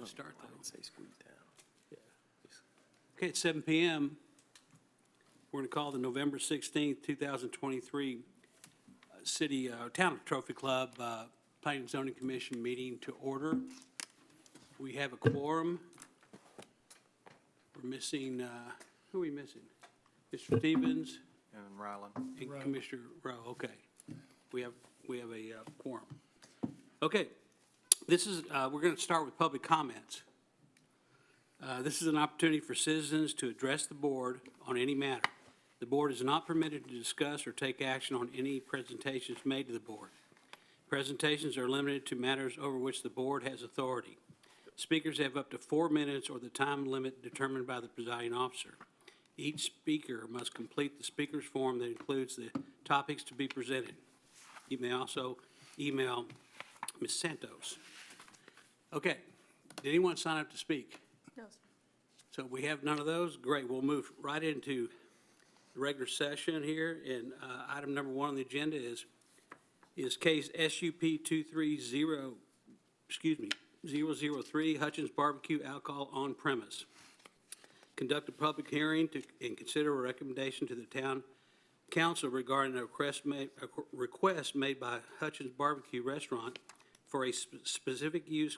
start I though. didn't say squeeze down. Okay, it's 7 p.m. We're going to call the November 16th, 2023 Town of Trophy Club Planning and Zoning Commission meeting to order. We have a quorum. We're missing, who are we missing? Mr. Stevens And Ryland. and Commissioner Rowe, okay. We have a quorum. Okay, we're going to start with public comments. This is an opportunity for citizens to address the board on any matter. The board is not permitted to discuss or take action on any presentations made to the board. Presentations are limited to matters over which the board has authority. Speakers have up to 4 minutes or the time limit determined by the presiding officer. Each speaker must complete the speaker's form that includes the topics to be presented. You may also email Ms. Santos. Okay, did anyone sign up to speak? No, sir. So we have none of those? Great, we'll move right into the regular session here. And item number 1 on the agenda is case SUP 003, Hutchins Barbecue Alcohol on Premise. Conduct a public hearing and consider a recommendation to the town council regarding a request made by Hutchins Barbecue Restaurant for a specific use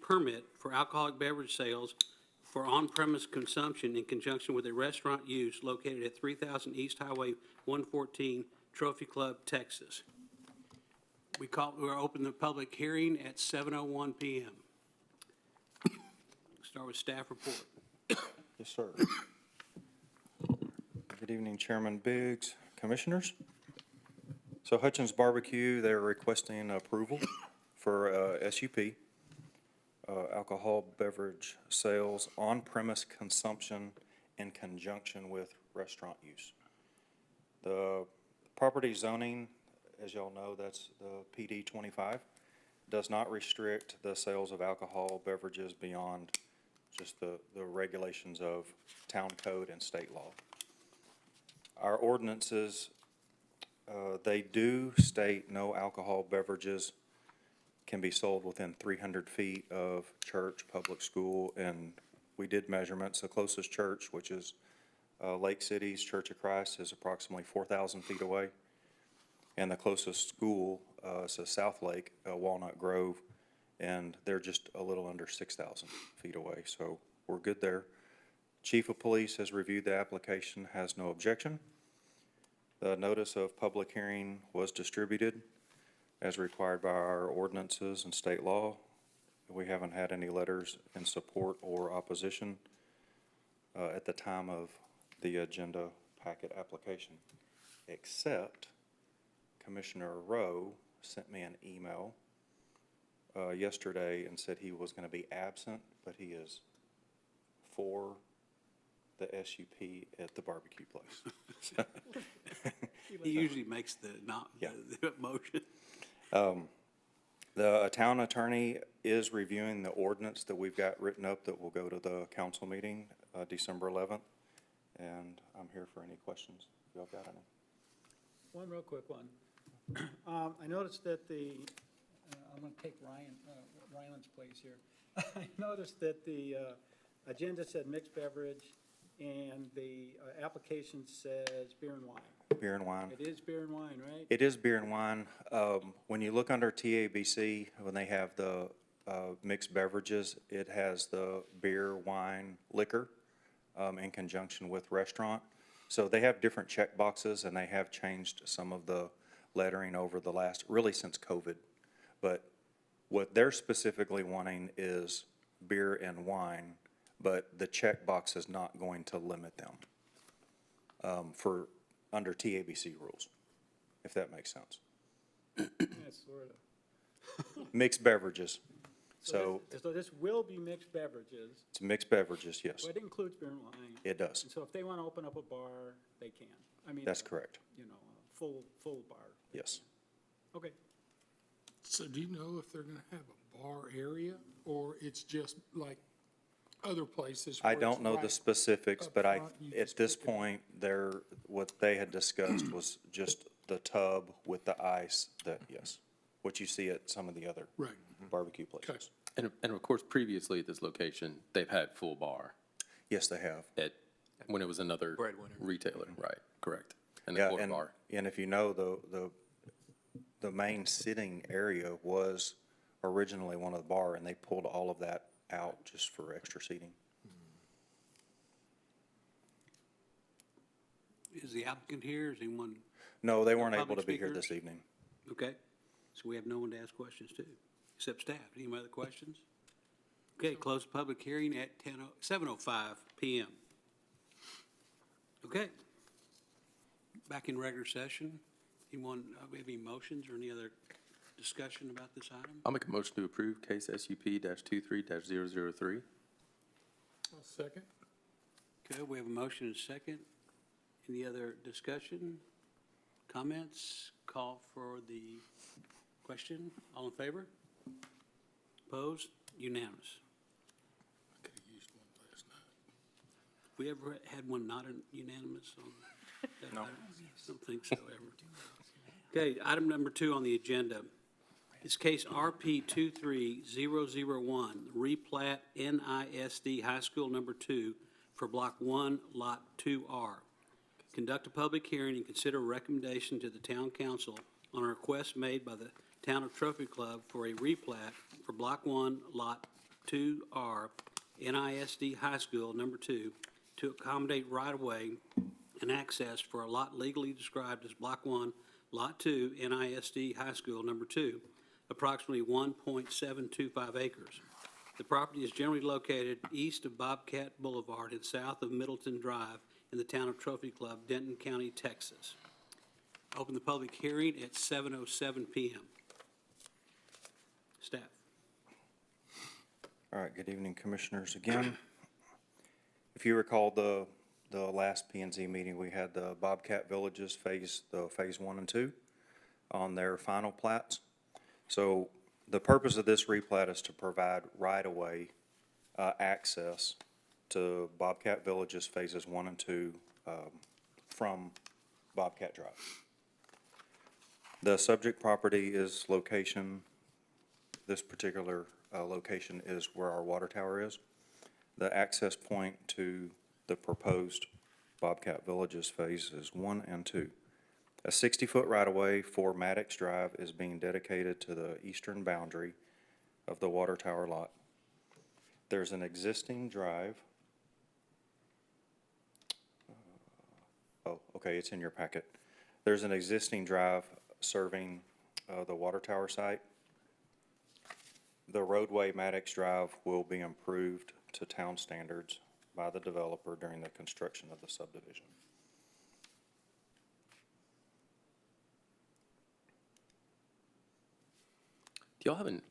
permit for alcoholic beverage sales for on-premise consumption in conjunction with a restaurant use located at 3000 East Highway 114, Trophy Club, Texas. We're opening the public hearing at 7:01 p.m. Start with staff report. Yes, sir. Good evening, Chairman Biggs, Commissioners. So Hutchins Barbecue, they're requesting approval for SUP, alcohol beverage sales on-premise consumption in conjunction with restaurant use. The property zoning, as y'all know, that's the PD 25, does not restrict the sales of alcohol beverages beyond just the regulations of town code and state law. Our ordinances, they do state no alcohol beverages can be sold within 300 feet of church, public school, and we did measurements. The closest church, which is Lake City's Church of Christ, is approximately 4,000 feet away. And the closest school is a South Lake, Walnut Grove, and they're just a little under 6,000 feet away. So we're good there. Chief of Police has reviewed the application, has no objection. The notice of public hearing was distributed as required by our ordinances and state law. We haven't had any letters in support or opposition at the time of the agenda packet application, except Commissioner Rowe sent me an email yesterday and said he was going to be absent, but he is for the SUP at the barbecue place. He usually makes the motion. The town attorney is reviewing the ordinance that we've got written up that will go to the council meeting December 11th, and I'm here for any questions if y'all got any. One real quick one. I noticed that I'm going to take Ryland's place here. I noticed that the agenda said mixed beverage and the application says beer and wine. Beer and wine. It is beer and wine, right? It is beer and wine. When you look under TABC, when they have the mixed beverages, it has the beer, wine, liquor in conjunction with restaurant. So they have different check boxes, and they have changed some of the lettering over the last, really since COVID. But what they're specifically wanting is beer and wine, but the check box is not going to limit them for under TABC rules, if that makes sense. Yeah, sort of. Mixed beverages. So So this will be mixed beverages, it's mixed beverages, yes. but it includes beer and wine. It does. And so if they want to open up a bar, they can. I mean, That's correct. you know, a full bar. Yes. Okay. So do you know if they're gonna have a bar area, or it's just like other places? I where don't it's know the right specifics, up but front, you at just this pick it up? point, what they had discussed was just the tub with the ice that, yes, what you see at some of the other Right. barbecue places. Okay. And of course, previously at this location, they've had full bar Yes, they have. when it was another retailer, right, correct. And the Yeah, quarter bar. and if you know, the main sitting area was originally one of the bar, and they pulled all of that out just for extra seating. Is the applicant here? Is anyone, No, they weren't public able to be here speakers? this evening. okay? So we have no one to ask questions to, except staff. Any other questions? Okay, close the public hearing at 7:05 PM. Okay. Back in regular session. Anyone have any motions or any other discussion about this item? I'll make a motion to approve case SUP-23-003. I'll second. Okay, we have a motion and a second. Any other discussion, comments? Call for the question. All in favor? Opposed? Unanimous. I could have used one last night. We ever had one not unanimous on that? No. I don't think so, ever. Okay, item number 2 on the agenda is case RP 23001, replat NISD High School Number 2 for Block 1, Lot 2R. Conduct a public hearing and consider a recommendation to the town council on a request made by the town of Trophy Club for a replat for Block 1, Lot 2R, NISD High School Number 2 to accommodate right-of-way and access for a lot legally described as Block 1, Lot 2, NISD High School Number 2, approximately 1.725 acres. The property is generally located east of Bobcat Boulevard and south of Middleton Drive in the town of Trophy Club, Denton County, Texas. Open the public hearing at 7:07 PM. Staff. All right, good evening, Commissioners, again. If you recall, the last P&Z meeting, we had the Bobcat Villages Phase 1 and 2 on their final plats. So the purpose of this replat is to provide right-of-way access to Bobcat Villages Phases 1 and 2 from Bobcat Drive. The subject property is this particular location is where our water tower is. The access point to the proposed Bobcat Villages Phases 1 and 2. A 60-foot right-of-way for Maddox Drive is being dedicated to the eastern boundary of the water tower lot. There's an existing drive. Oh, okay, it's in your packet. There's an existing drive serving the water tower site. The roadway Maddox Drive will be improved to town standards by the developer during the construction of the subdivision. Do y'all have an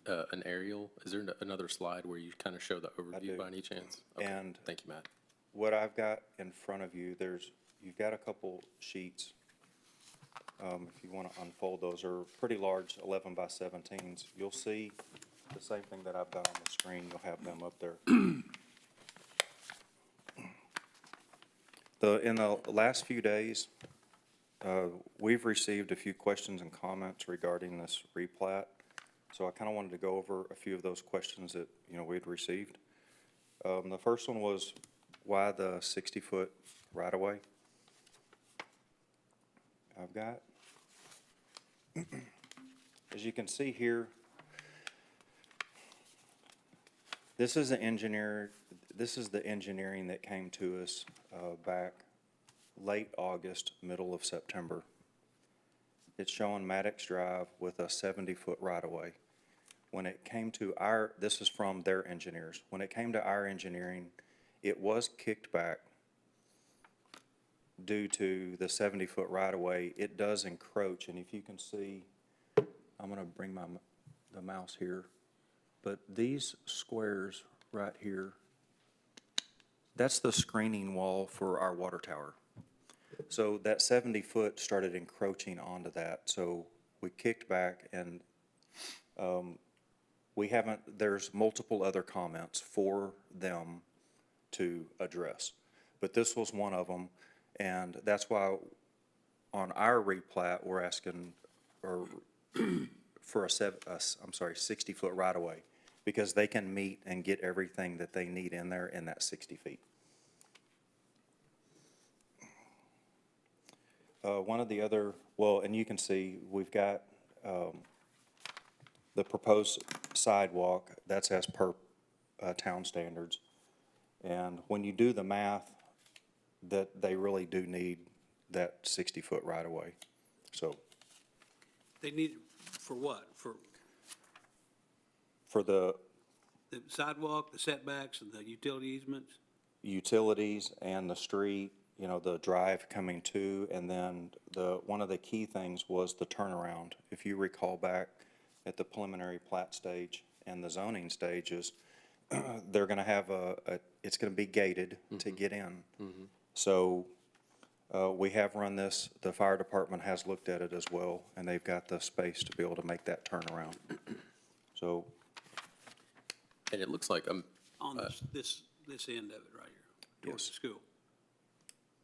aerial? Is there another slide where you kind of show the do. overview by any chance? Okay, And- thank you, Matt. What I've got in front of you, you've got a couple sheets. If you want to unfold, those are pretty large 11 by 17s. You'll see the same thing that I've got on the screen. You'll have them up there. In the last few days, we've received a few questions and comments regarding this replat. So I kind of wanted to go over a few of those questions that, we'd received. The first one was, why the 60-foot right-of-way? I've got, as you can see here, this is the engineering that came to us back late August, middle of September. It's showing Maddox Drive with a 70-foot right-of-way. When it came to this is from their engineers. When it came to our engineering, it was kicked back due to the 70-foot right-of-way. It does encroach, and if you can see, I'm going to bring the mouse here, but these squares right here, that's the screening wall for our water tower. So that 70-foot started encroaching onto that, so we kicked back, and there's multiple other comments for them to address. But this was one of them, and that's why on our replat, we're asking for a 60-foot right-of-way, because they can meet and get everything that they need in there in that 60 feet. One of the other, well, and you can see, we've got the proposed sidewalk, that's as per town standards. And when you do the math, that they really do need that 60-foot right-of-way. So They need it for what? For the the sidewalk, the setbacks, and the utility easements? utilities and the street, you know, the drive coming to, and then one of the key things was the turnaround. If you recall back at the preliminary plat stage and the zoning stages, they're gonna have it's gonna be gated to get in. So, we have run this, the fire department has looked at it as well, and they've got the space to be able to make that turnaround. So, And it looks like, On this end of it right here, towards Yes. the school.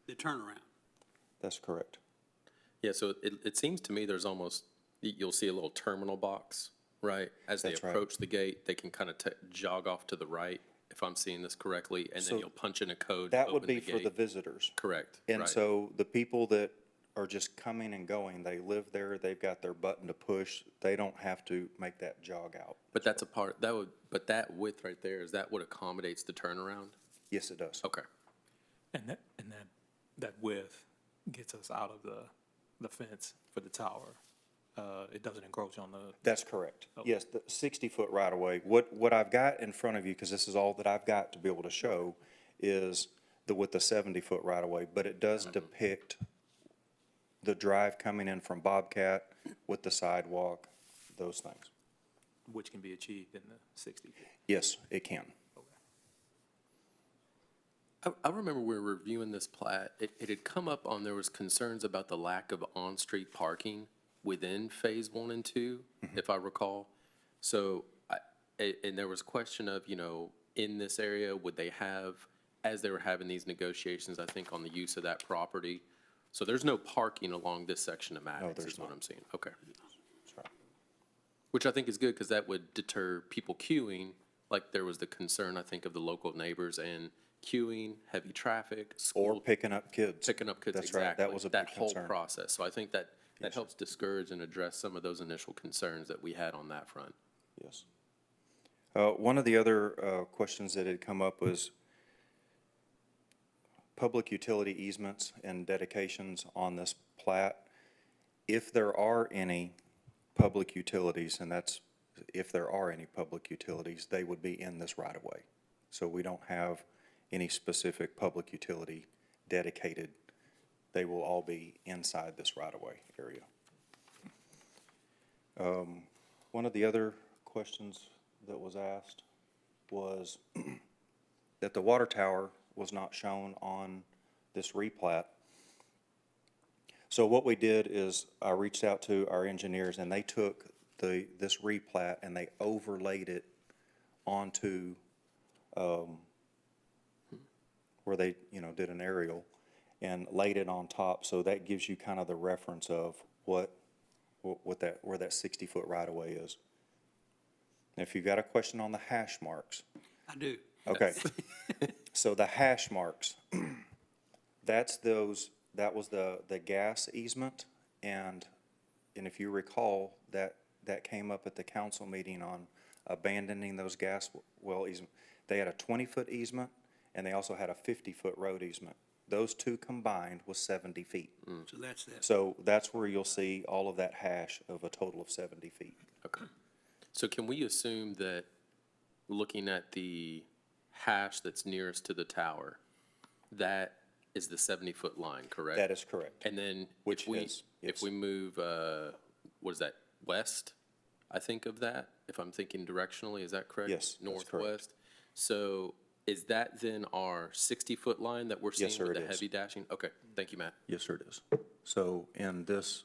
The turnaround. that's correct. yeah, so it seems to me there's almost, you'll see a little terminal box, right? As they That's right. approach the gate, they can kind of jog off to the right, if I'm seeing this correctly, and So then you'll punch in a code to That would open be the for the gate. visitors. Correct, And right. so the people that are just coming and going, they live there, they've got their button to push, they don't have to make that jog out. But that's a part, but that width right there, is that what accommodates the turnaround? Yes, it does. Okay, And that width gets us out of the fence for the tower. It doesn't encroach on the, That's correct. Okay. Yes, the 60-foot right-of-way. What I've got in front of you, because this is all that I've got to be able to show, is with the 70-foot right-of-way, but it does depict the drive coming in from Bobcat with the sidewalk, those things. which can be achieved in the 60 feet. Yes, it can. I remember we were reviewing this plat, it had come up on, there was concerns about the lack of on-street parking within Phase 1 and 2, if I recall. So, and there was question of, in this area, would they have, as they were having these negotiations, I think, on the use of that property. So there's no parking along this section of Maddox, there's is what not. I'm seeing. Okay. That's right. Which I think is good, because that would deter people queuing, like there was the concern, I think, of the local neighbors and queuing, heavy traffic, Or school, picking up kids. picking up kids, That's right. exactly. That was a That big whole concern. process. So I think that helps discourage and address some of those initial concerns that we had on that front. Yes. One of the other questions that had come up was public utility easements and dedications on this plat. If there are any public utilities, and that's, if there are any public utilities, they would be in this right-of-way. So we don't have any specific public utility dedicated. They will all be inside this right-of-way area. One of the other questions that was asked was that the water tower was not shown on this replat. So what we did is I reached out to our engineers, and they took this replat and they overlaid it onto where they, did an aerial and laid it on top. So that gives you kind of the reference of where that 60-foot right-of-way is. And if you've got a question on the hash marks, I do. okay. So the hash marks, that was the gas easement, and if you recall, that came up at the council meeting on abandoning those gas well easement. They had a 20-foot easement, and they also had a 50-foot road easement. Those two combined was 70 feet. So that's that. So that's where you'll see all of that hash of a total of 70 feet. Okay. So can we assume that, looking at the hash that's nearest to the tower, that is the 70-foot line, correct? That is correct. And then Which if we, is, yes. if we move, what is that, west, I think of that, if I'm thinking directionally, is that correct? Yes, that's correct. Northwest. So is that then our 60-foot line that we're seeing Yes, sir, with the it is. heavy dashing? Okay, thank you, Matt. Yes, sir, it is. So in this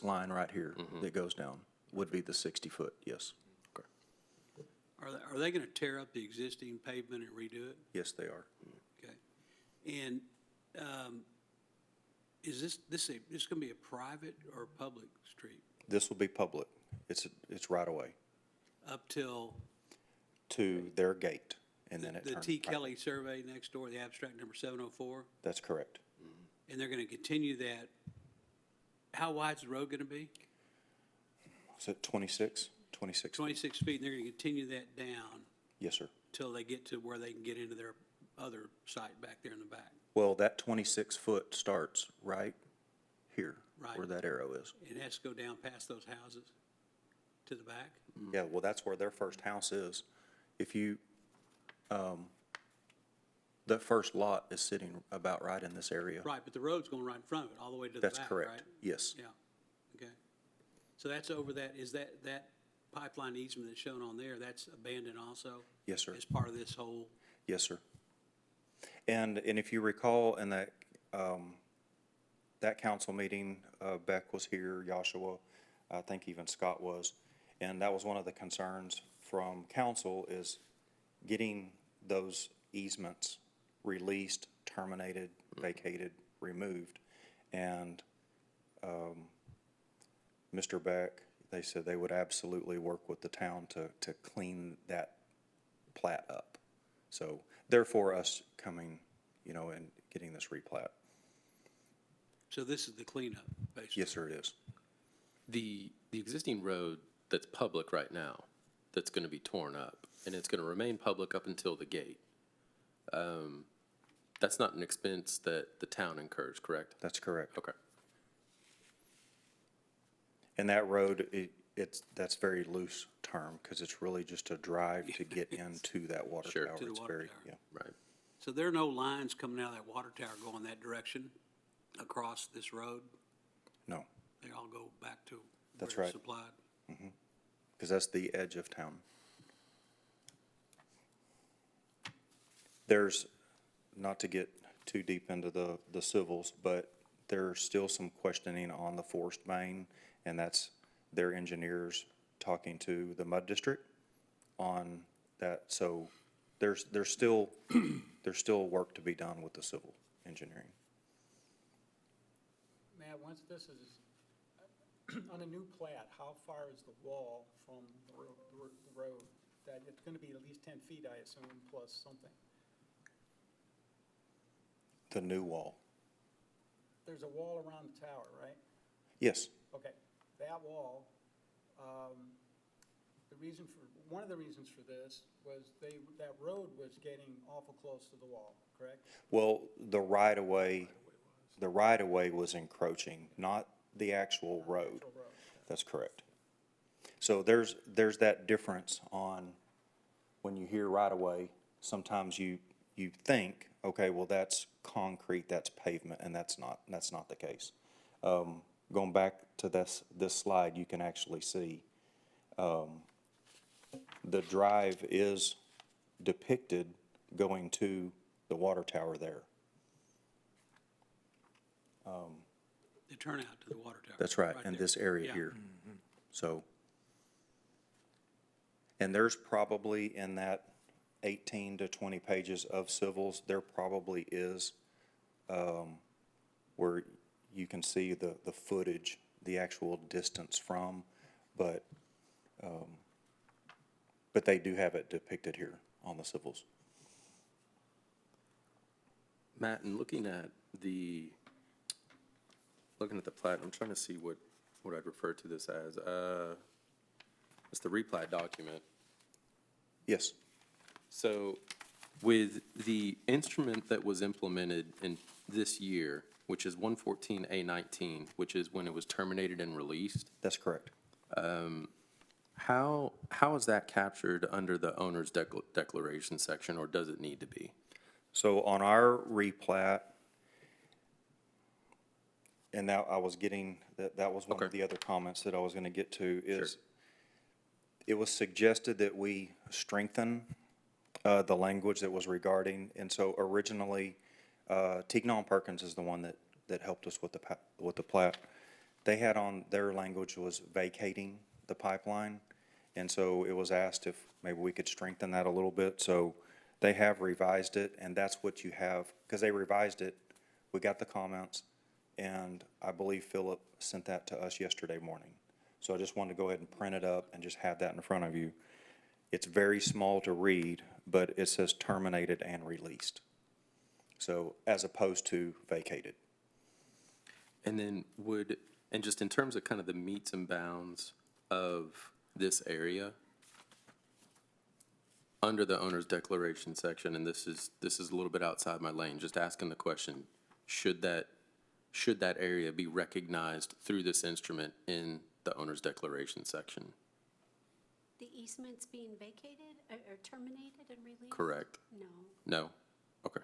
line right here that goes down would be the 60-foot, yes. Okay. Are they gonna tear up the existing pavement and redo it? Yes, they are. Okay. And, is this gonna be a private or public street? This will be public. It's right away up till to their gate, and then it the turns. T. right. Kelly survey next door, the abstract number 704? That's correct. And they're going to continue that. How wide's the road going to be? Is it 26? 26 feet? 26 feet, and they're going to continue that down Yes, sir. till they get to where they can get into their other site back there in the back. Well, that 26-foot starts right here, Right. where that arrow is. It has to go down past those houses to the back? Yeah, well, that's where their first house is. If you, the first lot is sitting about right in this area. Right, but the road's going right in front of it, all the way to the back, That's right? correct. Yes. Yeah, okay. So that's over that, is that pipeline easement that's shown on there, that's abandoned also? Yes, sir. As part of this whole, Yes, sir. And if you recall in that, that council meeting, Beck was here, Joshua, I think even Scott was, and that was one of the concerns from council is getting those easements released, terminated, vacated, removed. And Mr. Beck, they said they would absolutely work with the town to clean that plat up. So therefore us coming, and getting this replat. so this is the cleanup, basically? Yes, sir, it is. The existing road that's public right now, that's going to be torn up, and it's going to remain public up until the gate. That's not an expense that the town incurs, correct? That's correct. Okay. And that road, that's very loose term, because it's really just a drive to get into that water Sure. tower. To the It's water very- tower. Yeah. Right. So there are no lines coming out of that water tower going that direction across this road? No, They all go back to That's where it's right. supplied? because that's the edge of town. There's, not to get too deep into the civils, but there's still some questioning on the forced main, and that's their engineers talking to the mud district on that. So there's still work to be done with the civil engineering. Matt, once this is, on a new plat, how far is the wall from the road? That it's gonna be at least 10 feet, I assume, plus something. The new wall. There's a wall around the tower, right? Yes, Okay, that wall, one of the reasons for this was that road was getting awful close to the wall, correct? well, the right-of-way was encroaching, not the actual road. Actual road. That's correct. So there's that difference on, when you hear right-of-way, sometimes you think, okay, well, that's concrete, that's pavement, and that's not the case. Going back to this slide, you can actually see, the drive is depicted going to the water tower there. The turnout to the water tower? That's right, in there. this area Yeah. here. So, and there's probably in that 18 to 20 pages of civils, there probably is, where you can see the footage, the actual distance from, but they do have it depicted here on the civils. Matt, in looking at the plat, I'm trying to see what I'd refer to this as. It's the replat document. Yes, So with the instrument that was implemented in this year, which is 114A19, which is when it was terminated and released, that's correct. how is that captured under the owner's declaration section, or does it need to be? So on our replat, and now I was getting, that was one of Okay. the other comments that I was gonna get to, is Sure. it was suggested that we strengthen the language that was regarding, and so originally, Tignon Perkins is the one that helped us with the plat. They had on, their language was vacating the pipeline, and so it was asked if maybe we could strengthen that a little bit. So they have revised it, and that's what you have, because they revised it. We got the comments, and I believe Philip sent that to us yesterday morning. So I just wanted to go ahead and print it up and just have that in front of you. It's very small to read, but it says terminated and released. So as opposed to vacated. And then and just in terms of kind of the metes and bounds of this area, under the owner's declaration section, and this is a little bit outside my lane, just asking the question, should that area be recognized through this instrument in the owner's declaration section? The easement's being vacated or terminated and released? Correct. No. No? Okay.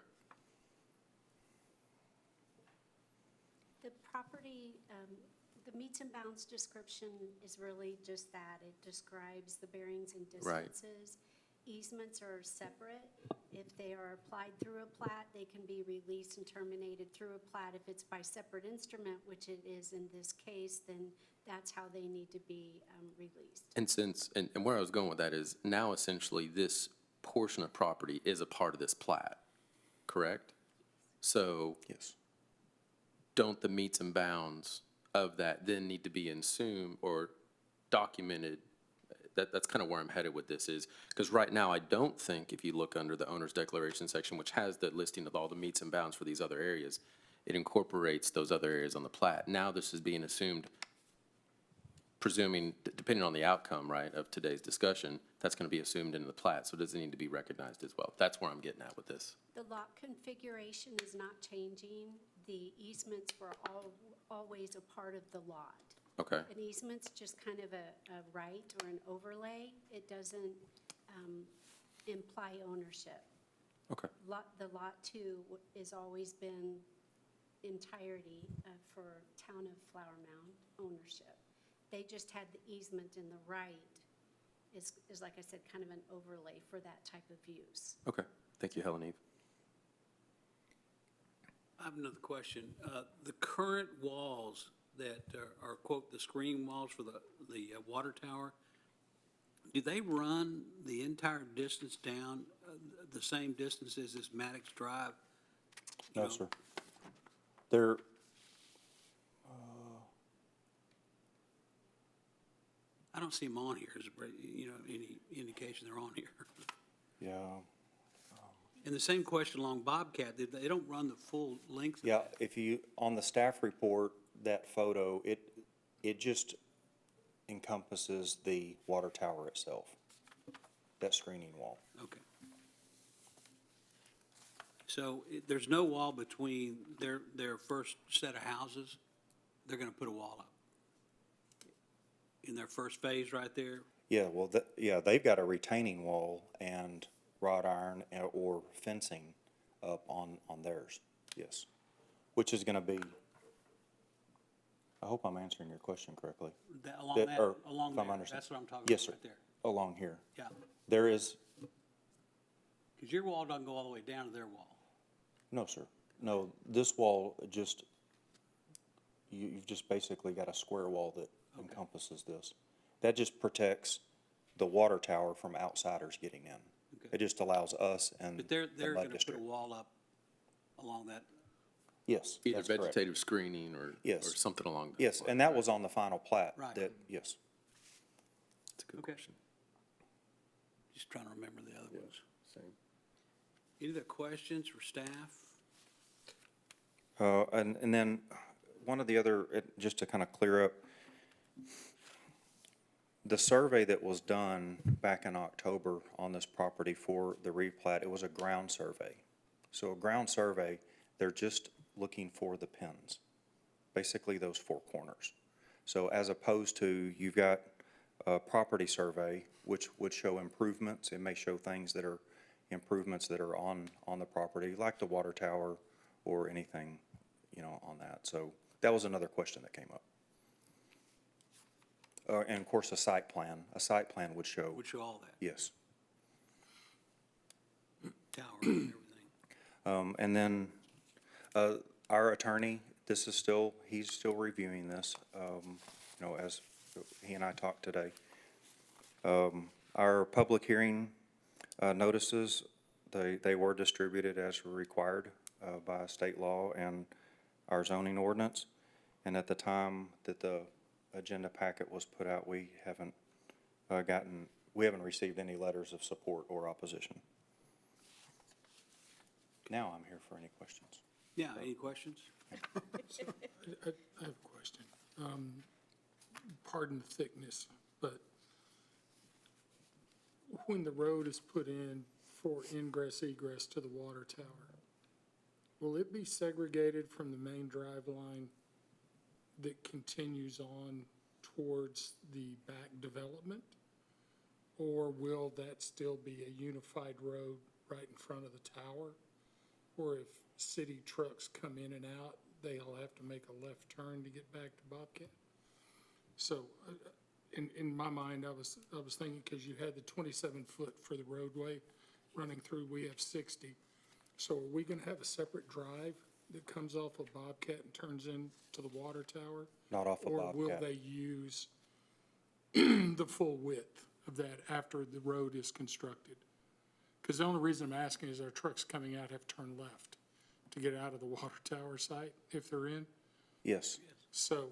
The property, the meets and bounds description is really just that. It describes the bearings and Right. distances. Easements are separate. If they are applied through a plat, they can be released and terminated through a plat. If it's by separate instrument, which it is in this case, then that's how they need to be released. And where I was going with that is now essentially this portion of property is a part of this plat, correct? So Yes. don't the metes and bounds of that then need to be assumed or documented? That's kind of where I'm headed with this is, because right now I don't think if you look under the owner's declaration section, which has the listing of all the metes and bounds for these other areas, it incorporates those other areas on the plat. Now this is being assumed, presuming, depending on the outcome, right, of today's discussion, that's going to be assumed in the plat, so does it need to be recognized as well? That's where I'm getting at with this. The lot configuration is not changing. The easements were always a part of the lot. Okay, An easement's just kind of a right or an overlay. It doesn't imply ownership. okay, The lot two has always been entirety for Town of Flower Mound ownership. They just had the easement in the right is like I said, kind of an overlay for that type of use. okay. Thank you, Helen Eve. I have another question. The current walls that are quote, the screen walls for the water tower, do they run the entire distance down, the same distance as this Maddox Drive? You No, know, sir. They're, I don't see them on here, any indication they're on here. yeah, And the same question along Bobcat, they don't run the full length of yeah, that. if you, on the staff report, that photo, it just encompasses the water tower itself, that screening wall. Okay. So there's no wall between their first set of houses? They're gonna put a wall up? In their first phase right there? Yeah, well, yeah, they've got a retaining wall and wrought iron or fencing up on theirs, yes. Which is gonna be, I hope I'm answering your question correctly. Along That- that, or along if I'm there, understanding. that's what I'm talking Yes, about sir. right there. Along here. Yeah, There is, because your wall doesn't go all the way down to their wall. no, sir. No, this wall just, you've just basically got a square wall that encompasses this. That just protects the water tower from outsiders getting in. Okay. It just allows us and But they're the gonna mud put a district. wall up along that. Yes, Either that's correct. vegetative screening or Yes. something along those Yes, lines. and that was on the final plat. Right. That, yes. That's a good Okay. question. Just trying to remember the other ones. Same. Any other questions for staff? And then one of the other, just to kind of clear up, the survey that was done back in October on this property for the replat, it was a ground survey. So a ground survey, they're just looking for the pins, basically those four corners. So as opposed to, you've got a property survey, which would show improvements. It may show things that are improvements that are on the property, like the water tower or anything, on that. So that was another question that came up. And of course, a site plan would show, Would show all that, yes. tower and everything. And then, our attorney, he's still reviewing this, as he and I talked today. Our public hearing, notices, they were distributed as required, by state law and our zoning ordinance. And at the time that the agenda packet was put out, we haven't received any letters of support or opposition. Now I'm here for any questions. Yeah, any questions? I have a question. Pardon the thickness, but when the road is put in for ingress egress to the water tower, will it be segregated from the main drive line that continues on towards the back development? Or will that still be a unified road right in front of the tower? Or if city trucks come in and out, they'll have to make a left turn to get back to Bobcat? So, in my mind, I was thinking, because you had the 27-foot for the roadway running through, we have 60. So are we gonna have a separate drive that comes off of Bobcat and turns into the water tower? Not off of Or will Bobcat. they use the full width of that after the road is constructed? Because the only reason I'm asking is our trucks coming out have to turn left to get out of the water tower site if they're in. Yes, So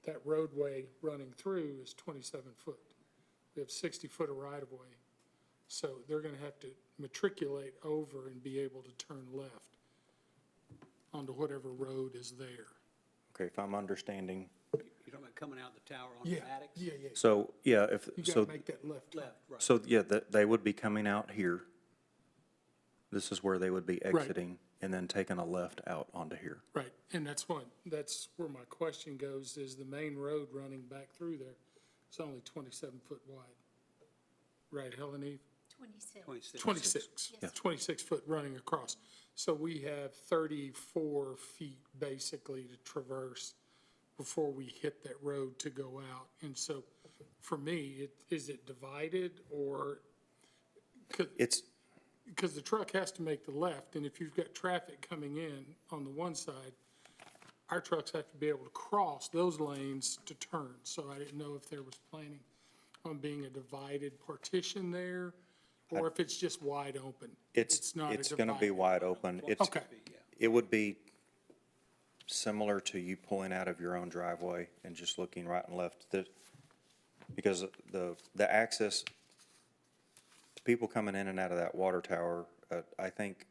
that roadway running through is 27 foot. We have 60 foot of right of way. So they're gonna have to matriculate over and be able to turn left onto whatever road is there. okay, if I'm understanding. You're talking about coming out the tower on Maddox? Yeah. So, yeah, You so, gotta make that left turn. Left, right. so, yeah, they would be coming out here. This is where they would be exiting and then taking a left out onto here. Right, and that's where my question goes, is the main road running back through there is only 27 foot wide. Right, Helen Eve? 26. 26, Yes. 26 foot running across. So we have 34 feet basically to traverse before we hit that road to go out. And so for me, is it divided or, It's, because the truck has to make the left, and if you've got traffic coming in on the one side, our trucks have to be able to cross those lanes to turn. So I didn't know if there was planning on being a divided partition there, or if it's just wide open. it's not a gonna be divided. wide open. Okay, It would be similar to you pulling out of your own driveway and just looking right and left. Because the access, people coming in and out of that water tower, I think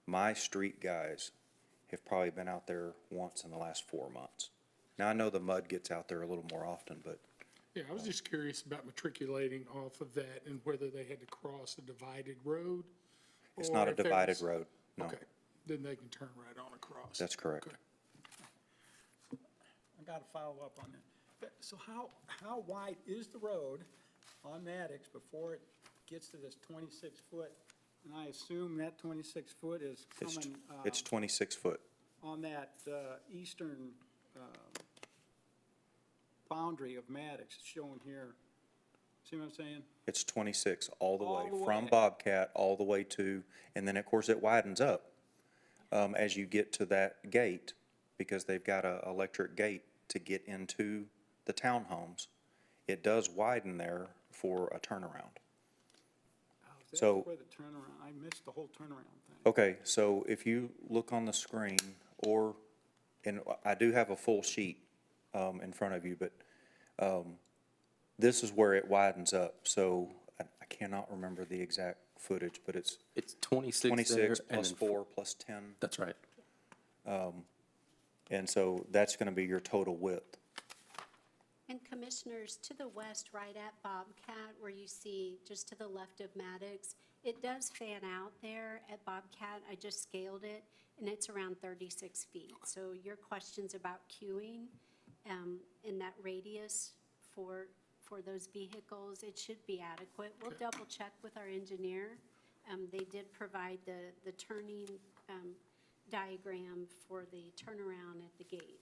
my street guys have probably been out there once in the last 4 months. Now, I know the mud gets out there a little more often, but yeah, I was just curious about matriculating off of that and whether they had to cross a divided road. it's or not a if there divided was- road, no. Okay, then they can turn right on across. That's correct. Okay. I gotta follow up on that. So how wide is the road on Maddox before it gets to this 26 foot? And I assume that 26 foot is coming, It's 26 foot. on that, eastern, boundary of Maddox, it's shown here. See what I'm saying? It's 26 all the All way, the from way. Bobcat all the way to, and then, of course, it widens up as you get to that gate, because they've got a electric gate to get into the townhomes. It does widen there for a turnaround. That's So- where the turnaround, I missed the whole turnaround thing. Okay, so if you look on the screen, and I do have a full sheet in front of you, but this is where it widens up. So I cannot remember the exact footage, but it's It's 26 there. 26 and plus then 4 plus 10. That's right. And so that's going to be your total width. And Commissioners, to the west, right at Bobcat, where you see just to the left of Maddox, it does fan out there at Bobcat. I just scaled it, and it's around 36 feet. So your questions about queuing in that radius for those vehicles, it should be adequate. We'll double check with our engineer. They did provide the turning diagram for the turnaround at the gate.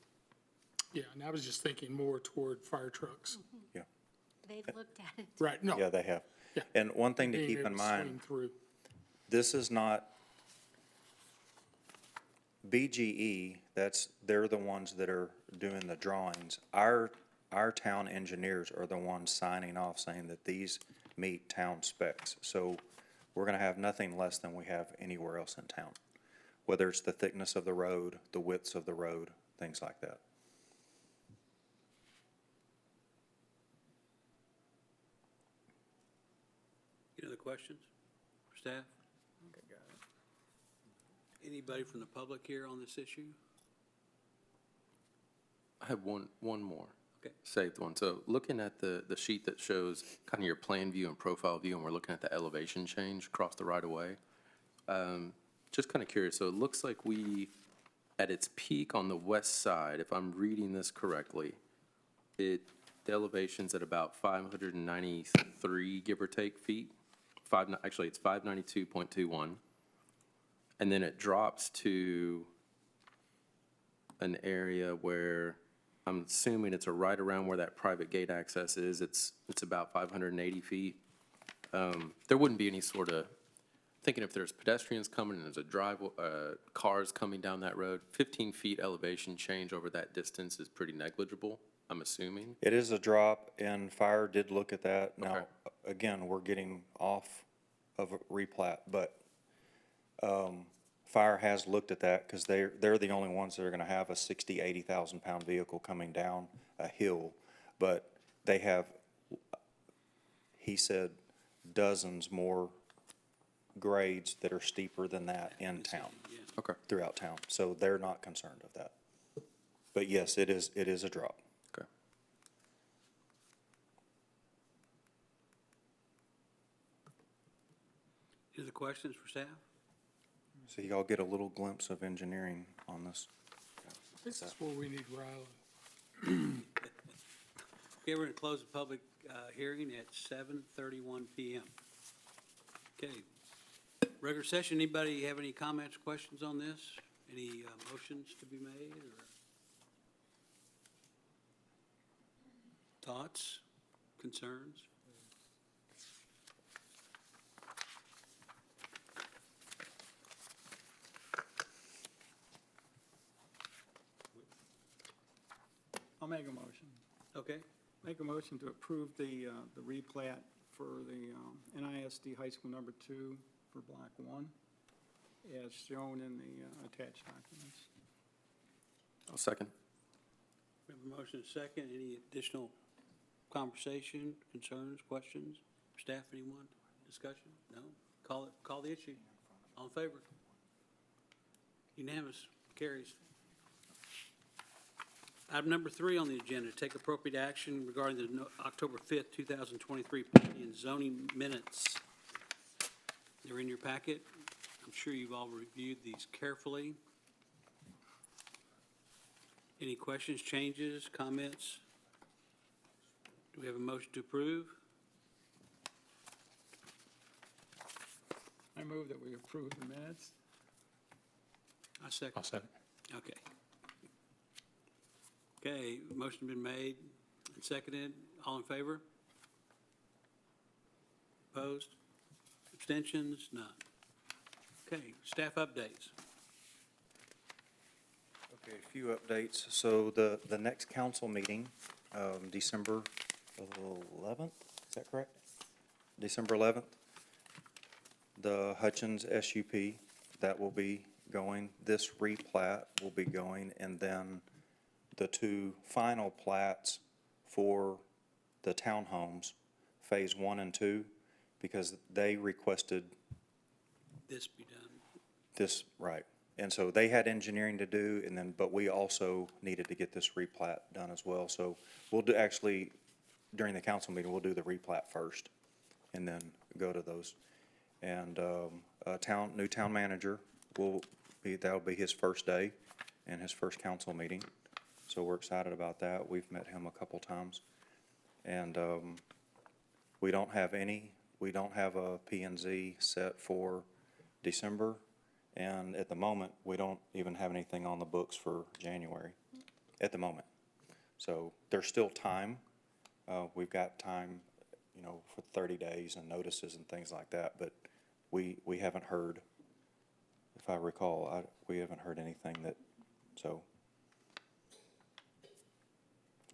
Yeah, and I was just thinking more toward fire trucks. Yeah, They've looked at it. Right, no. yeah, they have. Yeah. And one thing to being keep able in to swing mind, through. this is not BGE, they're the ones that are doing the drawings. Our town engineers are the ones signing off saying that these meet town specs. So we're gonna have nothing less than we have anywhere else in town, whether it's the thickness of the road, the widths of the road, things like that. questions for staff? Okay, got it. Anybody from the public here on this issue? I have one more. Okay. Saved one. So looking at the sheet that shows kind of your plan view and profile view, and we're looking at the elevation change across the right of way. Just kind of curious, so it looks like at its peak on the west side, if I'm reading this correctly, the elevation's at about 593, give or take, feet. Actually, it's 592.21. And then it drops to an area where I'm assuming it's right around where that private gate access is. It's about 580 feet. There wouldn't be any sort of, thinking if there's pedestrians coming and there's cars coming down that road, 15 feet elevation change over that distance is pretty negligible, I'm assuming. It is a drop, and fire did look at that. Now, Okay. again, we're getting off of a replat, but fire has looked at that because they're the only ones that are going to have a 60, 80,000 pound vehicle coming down a hill. But they have, he said, dozens more grades that are steeper than that in town, Yeah. Okay. throughout town. So they're not concerned of that. But yes, it is a drop. Okay. Any other questions for staff? So y'all get a little glimpse of engineering on this. This is where we need Riley. Okay, we're going to close the public hearing at 7:31 PM. Okay. Regular session, anybody have any comments, questions on this? Any motions to be made or thoughts, concerns? I'll make a motion. Okay, Make a motion to approve the replat for the NISD High School number 2 for Block 1, as shown in the attached documents. I'll second. we have a motion and a second. Any additional conversation, concerns, questions? Staff, anyone? Discussion? No? Call the issue. All in favor? Unanimous, carries. Item number 3 on the agenda, take appropriate action regarding the October 5th, 2023 planning and zoning minutes. They're in your packet. I'm sure you've all reviewed these carefully. Any questions, changes, comments? Do we have a motion to approve? I move that we approve the minutes. I second. I'll second. Okay. Okay, motion been made and seconded. All in favor? Opposed? Abstentions? None. Okay, staff updates. Okay, a few updates. So the next council meeting, December 11th, is that correct? December 11th. The Hutchins SUP, that will be going. This replat will be going, and then the 2 final plats for the townhomes, Phase 1 and 2, because they requested This be done. this, right. And so they had engineering to do, and then, but we also needed to get this replat done as well. So we'll do, actually, during the council meeting, we'll do the replat first, and then go to those. And new town manager that'll be his first day and his first council meeting. So we're excited about that. We've met him a couple times. And we don't have a P&Z set for December. And at the moment, we don't even have anything on the books for January, at the moment. So there's still time. We've got time, for 30 days and notices and things like that, but we haven't heard, if I recall, we haven't heard anything so.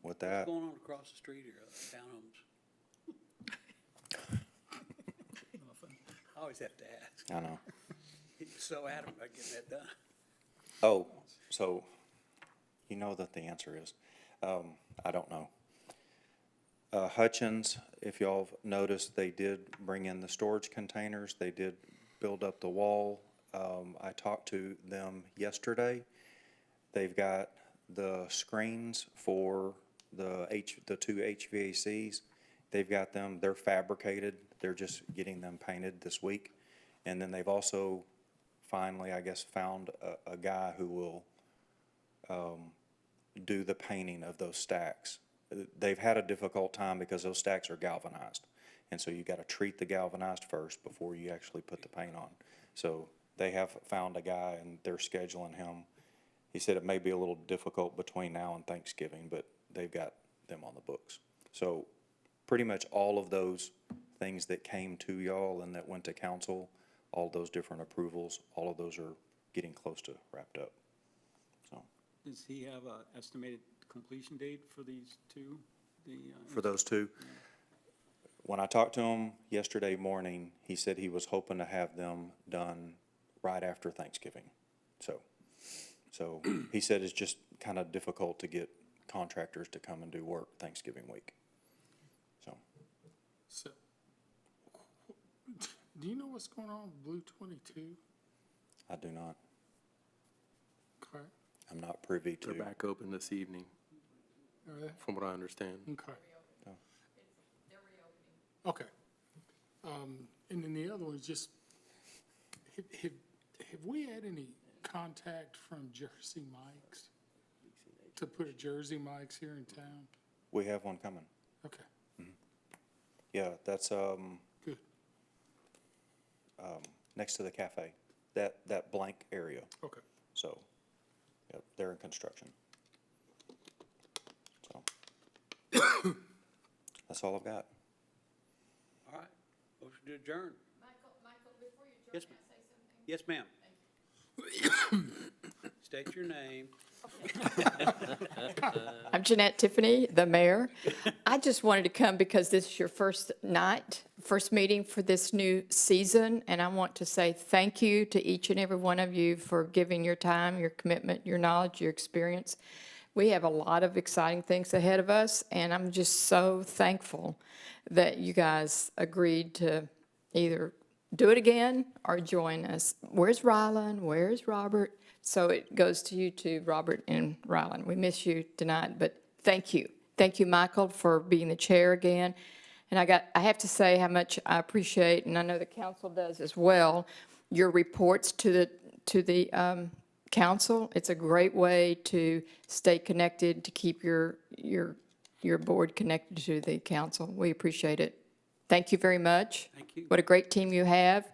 With that, What's going on across the street here, townhomes? I always have to ask. I know. He's so adamant about getting that done. Oh, so you know that the answer is, I don't know. Hutchins, if y'all have noticed, they did bring in the storage containers. They did build up the wall. I talked to them yesterday. They've got the screens for the two HVACs. They've got them, they're fabricated. They're just getting them painted this week. And then they've also finally, I guess, found a guy who will do the painting of those stacks. They've had a difficult time because those stacks are galvanized. And so you got to treat the galvanized first before you actually put the paint on. So they have found a guy and they're scheduling him. He said it may be a little difficult between now and Thanksgiving, but they've got them on the books. So pretty much all of those things that came to y'all and that went to council, all those different approvals, all of those are getting close to wrapped up. So Does he have an estimated completion date for these two? for those two, when I talked to him yesterday morning, he said he was hoping to have them done right after Thanksgiving. So he said it's just kind of difficult to get contractors to come and do work Thanksgiving week. So, do you know what's going on with Blue 22? I do not, Okay, I'm not privy to. They're back open this evening, are they? from what I understand. Okay. Okay. And then the other one is just, have we had any contact from Jersey Mike's to put a Jersey Mike's here in town? We have one coming. Okay, Yeah, that's, good. next to the cafe, that blank area. Okay. So, yep, they're in construction. So, that's all I've got. All right, motion to adjourn. Michael, before you Yes, adjourn, ma'am. may I say something? Yes, ma'am. State your name. I'm Jeanette Tiffany, the mayor. I just wanted to come because this is your first meeting for this new season, and I want to say thank you to each and every one of you for giving your time, your commitment, your knowledge, your experience. We have a lot of exciting things ahead of us, and I'm just so thankful that you guys agreed to either do it again or join us. Where's Rylan? Where's Robert? So it goes to you two, Robert and Rylan. We miss you tonight, but thank you. Thank you, Michael, for being the chair again. And I have to say how much I appreciate, and I know the council does as well, your reports to the council. It's a great way to stay connected, to keep your board connected to the council. We appreciate it. Thank you very much. Thank you. What a great team you have.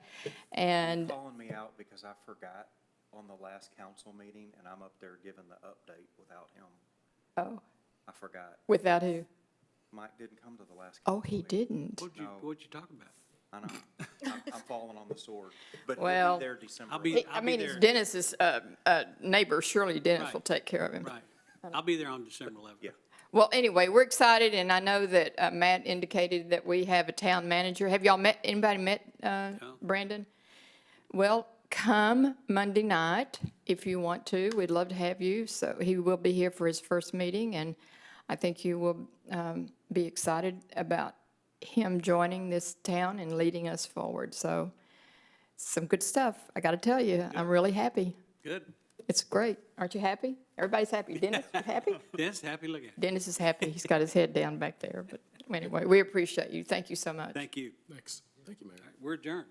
And Calling me out because I forgot on the last council meeting, and I'm up there giving the update without him. oh, I forgot. without who? Mike didn't come to the last Oh, council he meeting. didn't. What'd you talk about? I know. I'm falling on the sword. But he'll Well, be there December. I'll be- 8th. I mean, it's there. Dennis's neighbor. Surely Dennis Right. will take care of him. Right. I'll be there on December 11th. Yeah. Well, anyway, we're excited, and I know that Matt indicated that we have a town manager. Have y'all met, anybody met Brandon? Well, come Monday night if you want to. We'd love to have you. So he will be here for his first meeting, and I think you will be excited about him joining this town and leading us forward. So some good stuff, I got to tell you. I'm really happy. Good. It's great. Aren't you happy? Everybody's happy. Dennis, you happy? Dennis, happy looking. Dennis is happy. He's got his head down back there. But anyway, we appreciate you. Thank you so much. Thank you. Thanks. Thank you, Mayor. All right, we're adjourned,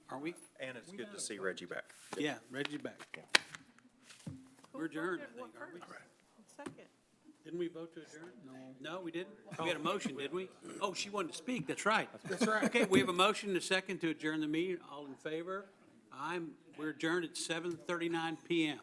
aren't we? And it's good to see Reggie back. Yeah, Reggie's back. We're adjourned, I think, aren't we? Second. Didn't we vote to adjourn? No, we didn't? We had a motion, didn't we? Oh, she wanted to speak, that's right. That's right. Okay, we have a motion and a second to adjourn the meeting. All in favor? We're adjourned at 7:39 PM.